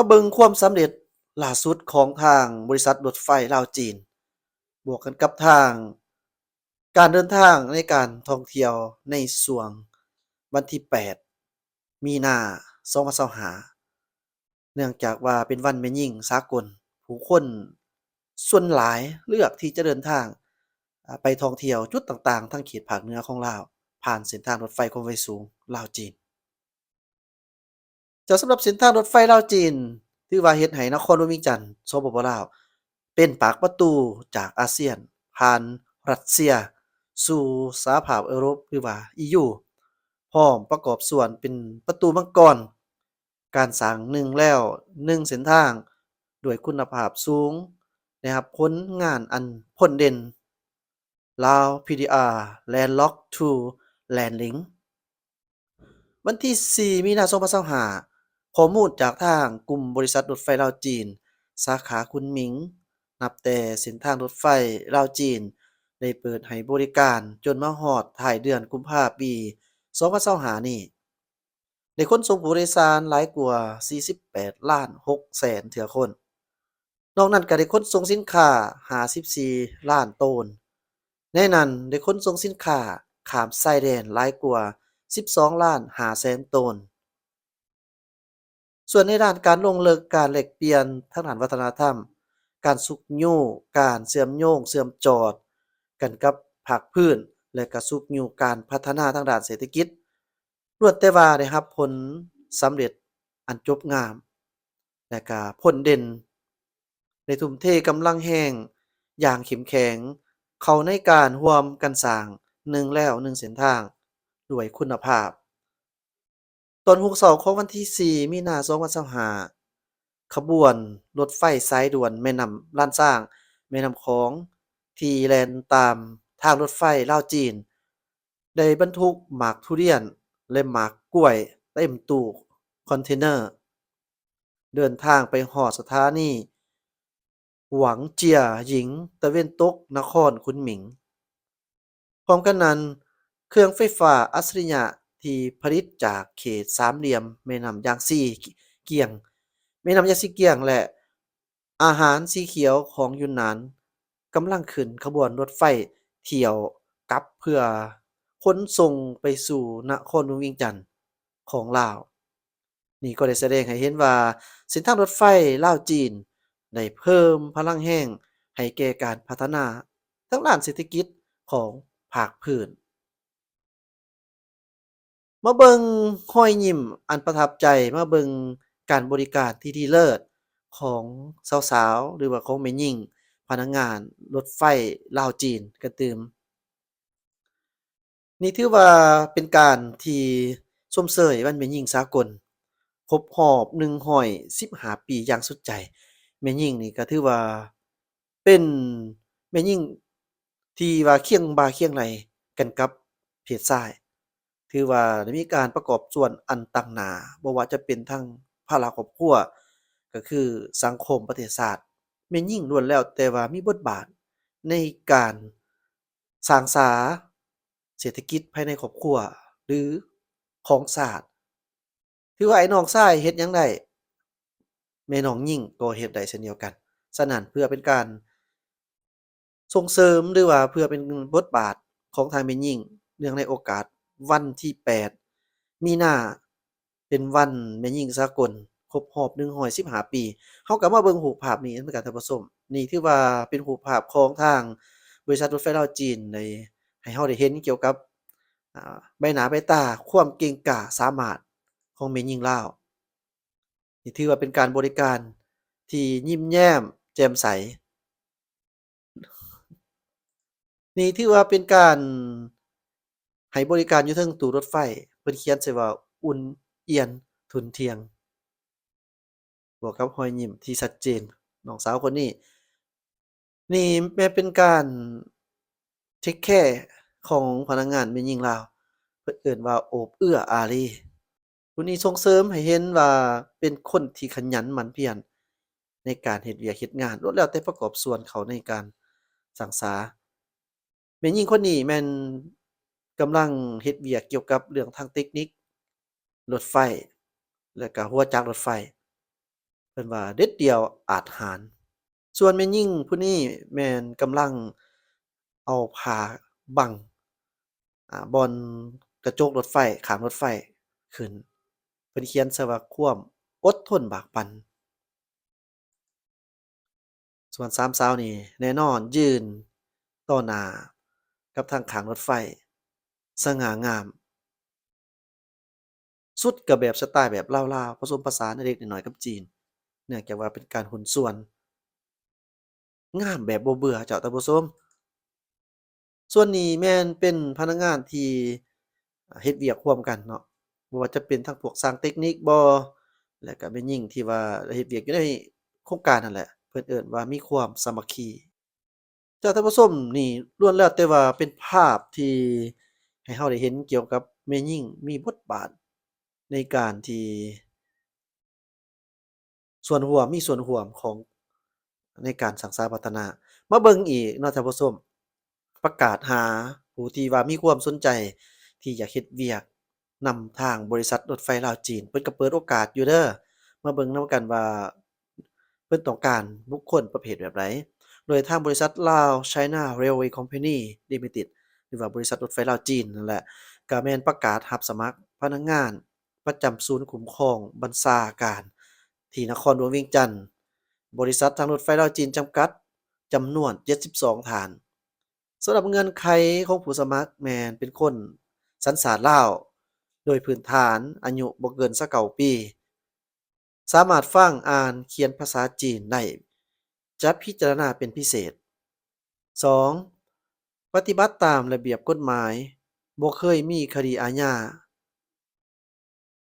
มาเบิ่งความสำเร็จล่าสุดของทางบริษัทรถไฟลาวจีนบวกกันกับทางการเดินทางในการท่องเที่ยวในช่วงวันที่8มีนา2025เนื่องจากว่าเป็นวันแม่หญิงสากลผู้คนส่วนหลายเลือกที่จะเดินทางไปท่องเที่ยวจุดต่างๆทั้งเขตภาคเหนือของลาวผ่านเส้นทางรถไฟความเร็วสูงลาวจีน สำหรับเส้นทางรถไฟลาวจีนถือว่าเฮ็ดให้นครหลวงเวียงจันทน์สปปลาวเป็นปากประตูจากอาเซียนผ่านรัสเซียสู่สหภาพยุโรปหรือว่า EU พร้อมประกอบส่วนเป็นประตูมังกรการสร้างหนึ่งแล้วหนึ่งเส้นทางด้วยคุณภาพสูงนะครับผลงานอันพ้นเด่นลาว PDR Landlock to Landlink วันที่4มีนาคม2025ข้อมูลจากทางกลุ่มบริษัทรถไฟลาวจีนสาขาคุนหมิงนับแต่เส้นทางรถไฟลาวจีนได้เปิดให้บริการจนมาฮอดท้ายเดือนกุมภาพันธ์ปี2025นี้ได้ขนส่งผู้โดยสารหลายกว่า48ล้าน6แสนเทื่อคนนอกนั้นก็ได้ขนส่งสินค้า54ล้านโตนในนั้นได้ขนส่งสินค้าข้ามชายแดนหลายกว่า12ล้าน5แสนโตน ส่วนในด้านการลงลึกการแลกเปลี่ยนทางด้านวัฒนธรรม การสุกยูการเชื่อมโยงเชื่อมจอดกันกับภาคพื้น และก็สุกยูการพัฒนาทางด้านเศรษฐกิจล้วนแต่ว่าได้รับผลสำเร็จอันจบงาม และก็ผลเด่นได้ทุ่มเทกำลังแรงอย่างเข้มแข็งเข้าในการร่วมกันสร้างหนึ่งแล้วหนึ่งเส้นทางด้วยคุณภาพ ตอนศุกร์เสาร์ของวันที่4มีนาคม2025ขบวนรถไฟสายด่วนแม่น้ำลานช้างแม่น้ำโขงที่แล่นตามทางรถไฟลาวจีนได้บรรทุกหมากทุเรียนและหมากกล้วยเต็มตู้คอนเทนเนอร์เดินทางไปฮอดสถานีหวังเจียหญิงตะเวนตกนครคุนหมิง พร้อมกันนั้นเครื่องไฟฟ้าอัจฉริยะที่ผลิตจากเขตสามเหลี่ยมแม่น้ำยางซีเกียงแม่น้ำยางซีเกียงและอาหารสีเขียวของยูนนานกำลังขึ้นขบวนรถไฟเที่ยวกลับเพื่อขนส่งไปสู่นครหลวงเวียงจันทน์ของลาวนี่ก็ได้แสดงให้เห็นว่าเส้นทางรถไฟลาวจีนได้เพิ่มพลังแรงให้แก่การพัฒนาทางด้านเศรษฐกิจของภาคพื้น มาเบิงรอยยิ้มอันประทับใจมาเบิงการบริการที่ดีเลิศของสาวๆหรือว่าของแม่หญิงพนักงานรถไฟลาวจีนกะตืมนี่ถือว่าเป็นการที่ชมเชยวันแม่หญิงสากลครบรอบ115ปีอย่างสุดใจแม่หญิงนี่ก็ถือว่าเป็นแม่หญิงที่ว่าเคียงบ่าเคียงไหล่กันกับเพศชาย ถือว่าได้มีการประกอบส่วนอันต่างหน้าบ่ว่าจะเป็นทั้งภาระครอบครัวก็คือสังคมประเทศชาติแม่นหญิงล้วนแล้วแต่ว่ามีบทบาทในการสร้างสรรค์เศรษฐกิจภายในครอบครัวหรือของชาติถือว่าไอ้น้องชายเฮ็ดหยังได้แม่น้องหญิงก็เฮ็ดได้เช่นเดียวกันฉะนั้นเพื่อเป็นการส่งเสริมหรือว่าเพื่อเป็นบทบาทของทางแม่หญิงเนื่องในโอกาสวันที่8มีนาเป็นวันแม่หญิงสากลครบรอบ115ปีเราก็มาเบิ่งรูปภาพนี้นำกันท่านผู้ชมนี่ถือว่าเป็นรูปภาพของทางบริษัทรถไฟลาวจีนได้ให้เราได้เห็นเกี่ยวกับใบหน้าใบตาความเก่งกล้าสามารถของแม่หญิงลาวนี่ถือว่าเป็นการบริการที่ยิ้มแย้มแจ่มใส นี่ถือว่าเป็นการให้บริการอยู่เทิงตู้รถไฟเพิ่นเขียนใส่ว่าอุ่นเอียนทุนเทียงบวกกับรอยยิ้มที่ชัดเจนน้องสาวคนนี้นี่แม้เป็นการเทกแคร์ของพนักงานแม่หญิงลาวเพิ่นเอิ้นว่าโอบเอื้ออารีผู้นี้ส่งเสริมให้เห็นว่าเป็นคนที่ขยันหมั่นเพียรในการเฮ็ดเวียกเฮ็ดงานล้วนแล้วแต่ประกอบส่วนเขาในการสร้างสรรค์ แม่หญิงคนนี้แม่นกำลังเฮ็ดเวียกเกี่ยวกับเรื่องทางเทคนิครถไฟแล้วก็หัวจักรรถไฟ เพิ่นว่าเด็ดเดี่ยวอาจหาญส่วนแม่หญิงผู้นี้แม่นกำลังเอาผ้าบังบ่อนกระจกรถไฟข้างรถไฟขึ้นเพิ่นเขียนใส่ว่าความอดทนบากบั่นส่วนสามสาวนี่แน่นอนยืนต่อหน้ากับทางข้างรถไฟสง่างามสุดก็แบบสไตล์แบบลาวๆผสมผสานเล็กๆน้อยๆกับจีนเนื่องจากว่าเป็นการหุ้นส่วนงามแบบบ่เบื่อเจ้าท่านผู้ชม ส่วนนี้แม่นเป็นพนักงานที่เฮ็ดเวียกร่วมกันเนาะบ่ว่าจะเป็นทั้งพวกสร้างเทคนิคบ่แล้วก็แม่หญิงที่ว่าเฮ็ดเวียกอยู่ในโครงการนั่นแหละเพิ่นเอิ้นว่ามีความสามัคคีจากท่านผู้ชมนี่ล้วนแล้วแต่ว่าเป็นภาพที่ให้เราได้เห็นเกี่ยวกับแม่หญิงมีบทบาทในการที่มีส่วนร่วมของในการสร้างสรรค์พัฒนามาเบิ่งอีกเนาะท่านผู้ชม ประกาศหาผู้ที่ว่ามีความสนใจที่อยากเฮ็ดเวียกนำทางบริษัทรถไฟลาวจีนเพิ่นก็เปิดโอกาสอยู่เด้อมาเบิ่งนำกันว่าเพิ่นต้องการบุคคลประเภทแบบใดโดยทางบริษัทลาว China Railway Company Limited หรือว่าบริษัทรถไฟลาวจีนนั่นแหละก็แม่นประกาศรับสมัครพนักงานประจำศูนย์คุ้มครองบัญชาการที่นครหลวงเวียงจันทน์บริษัททางรถไฟลาวจีนจำกัดจำนวน72ฐาน สำหรับเงื่อนไขของผู้สมัครแม่นเป็นคนสัญชาติลาวโดยพื้นฐานอายุบ่เกิน29ปีสามารถฟังอ่านเขียนภาษาจีนได้จะพิจารณาเป็นพิเศษ2ปฏิบัติตามระเบียบกฎหมายบ่เคยมีคดีอาญา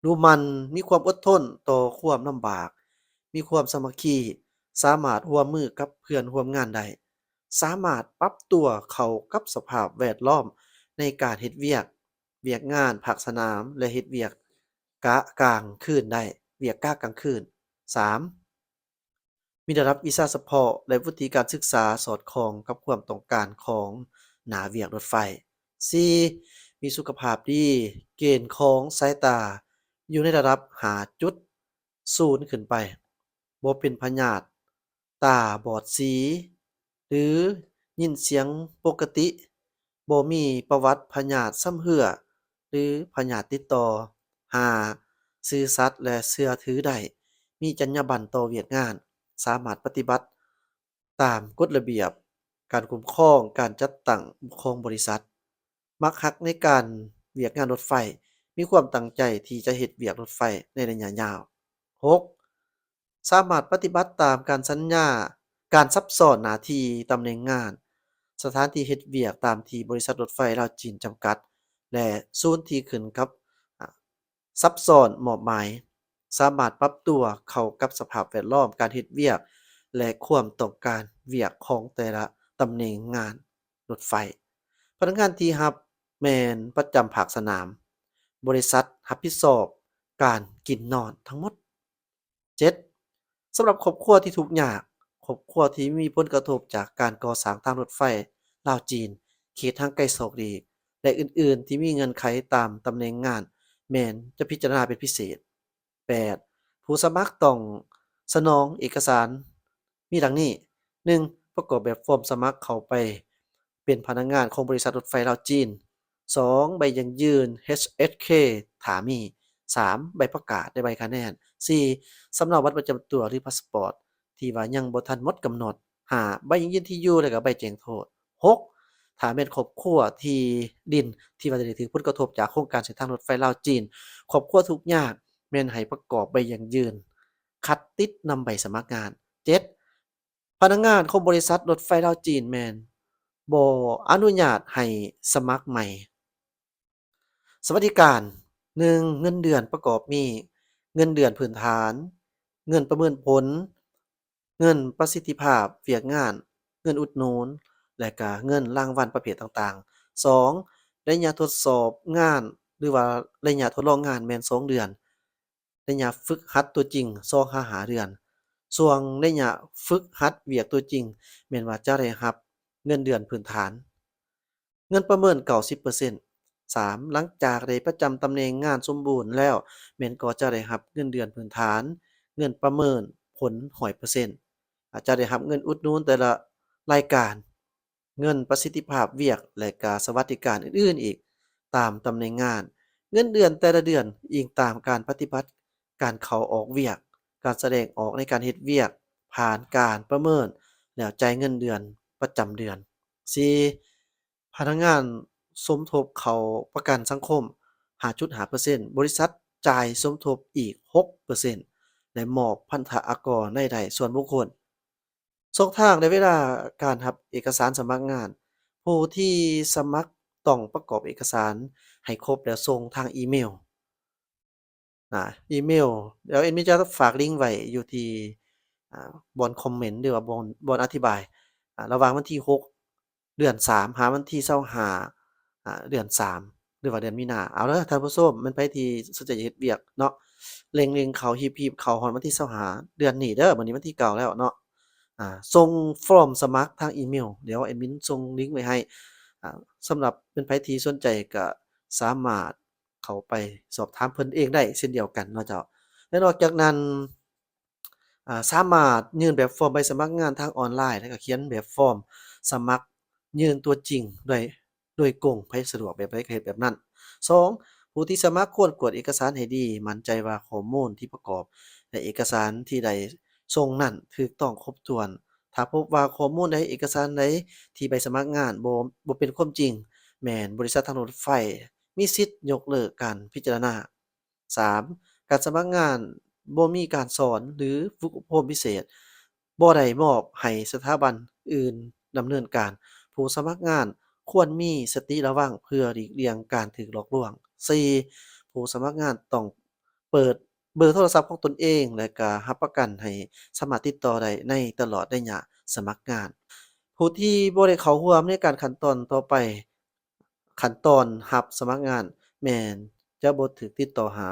ดูหมั่นมีความอดทนต่อความลำบากมีความสามัคคีสามารถร่วมมือกับเพื่อนร่วมงานได้ สามารถปรับตัวเข้ากับสภาพแวดล้อมในการเฮ็ดเวียกงานภาคสนามและเฮ็ดเวียกกลางคืนได้เวียกกะกลางคืน3มีได้รับวีซาเฉพาะและวุฒิการศึกษาสอดคล้องกับความต้องการของหน้าเวียกรถไฟ4มีสุขภาพดีเกณฑ์ของสายตาอยู่ในระดับ5.0ขึ้นไปบ่เป็นพยาธิตาบอดสีหรือยินเสียงปกติบ่มีประวัติพยาธิซ้ำเหื้อหรือพยาธิติดต่อ5ซื่อสัตย์และเชื่อถือได้มีจรรยาบรรณต่อเวียกงาน สามารถปฏิบัติตามกฎระเบียบการคุ้มครองการจัดตั้งของบริษัทมักฮักในการเวียกงานรถไฟมีความตั้งใจที่จะเฮ็ดเวียกรถไฟในระยะยาว6สามารถปฏิบัติตามการสัญญาการซับซ้อนหน้าที่ตำแหน่งงานสถานที่เฮ็ดเวียกตามที่บริษัทรถไฟลาวจีนจำกัดและศูนย์ที่ขึ้นกับอ่าซับซ้อนมอบหมาย สามารถปรับตัวเข้ากับสภาพแวดล้อมการเฮ็ดเวียกและความต้องการเวียกของแต่ละตำแหน่งงานรถไฟพนักงานที่รับแม่นประจำภาคสนามบริษัทรับผิดชอบการกินนอนทั้งหมด7สำหรับครอบครัวที่ทุกข์ยากครอบครัวที่มีผลกระทบจากการก่อสร้างทางรถไฟลาวจีนเขตทางไกลโศกดีและอื่นๆที่มีเงื่อนไขตามตำแหน่งงานแม่นจะพิจารณาเป็นพิเศษ 8ผู้สมัครต้องสนองเอกสารมีดังนี้1ประกอบแบบฟอร์มสมัครเข้าไปเป็นพนักงานของบริษัทรถไฟลาวจีน2ใบยังยืน HSK ถ้ามี3ใบประกาศและใบคะแนน4สำเนาบัตรประจำตัวหรือพาสปอร์ตที่ว่ายังบ่ทันหมดกำหนด5ใบยังยืนที่อยู่แล้วก็ใบแจ้งโทษ6ถ้าแม่นครอบครัวที่ดินที่ว่าจะได้ถือผลกระทบจากโครงการเส้นทางรถไฟลาวจีนครอบครัวทุกข์ยาก แม่นให้ประกอบใบยั่งยืนคัดติดนำใบสมัครงาน7พนักงานของบริษัทรถไฟลาวจีนแม่นบ่อนุญาตให้สมัครใหม่สวัสดิการ1เงินเดือนประกอบมีเงินเดือนพื้นฐานเงินประเมินผลเงินประสิทธิภาพเวียกงานเงินอุดหนุนและก็เงินรางวัลประเภทต่างๆ2ระยะทดสอบงานหรือว่าระยะทดลองงานแม่น2เดือน ระยะฝึกหัดตัวจริง2-5เดือนส่วนระยะฝึกหัดเวียกตัวจริงแม่นว่าจะได้รับเงินเดือนพื้นฐานเงินประเมิน90% 3หลังจากได้ประจำตำแหน่งงานสมบูรณ์แล้วแม่นก็จะได้รับเงินเดือนพื้นฐานเงินประเมินผ ผล100%อาจจะได้รับเงินอุดหนุนแต่ละรายการเงินประสิทธิภาพเวียกและก็สวัสดิการอื่นๆอีกตามตำแหน่งงานเงินเดือนแต่ละเดือนอิงตามการปฏิบัติการเข้าออกเวียกการแสดงออกในการเฮ็ดเวียกผ่านการประเมินแล้วจ่ายเงินเดือนประจำเดือน 4. พนักงานสมทบเข้าประกันสังคม 5.5% บริษัทจ่ายสมทบอีก 6%และมอบพันธะกรรายได้ส่วนบุคคลช่องทางและเวลาการรับเอกสารสมัครงานผู้ที่สมัครต้องประกอบเอกสารให้ครบแล้วส่งทางอีเมล อีเมลเดี๋ยวเอดมินจะฝากลิงก์ไว้อยู่ที่บนคอมเมนต์หรือว่าบนอธิบายระหว่างวันที่6เดือน3หาวันที่25เดือน3หรือว่าเดือนมีนาเอาเด้อท่านผู้ชมมันไผที่สนใจจะเฮ็ดเวียกเนาะเล็งๆเข้าหีบๆเข้าฮอดวันที่25เดือนนี้เด้อมื้อนี้วันที่9แล้วเนาะส่งฟอร์มสมัครทางอีเมลเดี๋ยวแอดมินส่งลิงก์ไว้ให้สำหรับเพิ่นไผที่สนใจก็สามารถ เข้าไปสอบถามเพิ่นเองได้เช่นเดียวกันเนาะเจ้าและนอกจากนั้นสามารถยื่นแบบฟอร์มใบสมัครงานทางออนไลน์แล้วก็เขียนแบบฟอร์มสมัครยื่นตัวจริงด้วยกงไผสะดวกแบบใดก็เฮ็ดแบบนั้น2ผู้ที่สมัครควรกวดเอกสารให้ดีมั่นใจว่าข้อมูลที่ประกอบและเอกสารที่ได้ส่งนั้นถูกต้องครบถ้วนถ้าพบว่าข้อมูลใดเอกสารใดที่ใบสมัครงานบ่เป็นความจริงแม่นบริษัททางรถไฟ มีสิทธิ์ยกเลิกการพิจารณา 3. การสมัครงานบ่มีการสอนหรือฝึกอบรมพิเศษบ่ได้มอบให้สถาบันอื่นดำเนินการ ผู้สมัครงานควรมีสติระวังเพื่อหลีกเลี่ยงการถูกหลอกลวง 4. ผู้สมัครงานต้องเปิดเบอร์โทรศัพท์ของตนเองและก็รับประกันให้สามารถติดต่อได้ในตลอดระยะสมัครงาน ผู้ที่บ่ได้เข้าร่วมในการขั้นตอนต่อไปขั้นตอนรับสมัครงานแม่นจะบ่ถูกติดต่อหา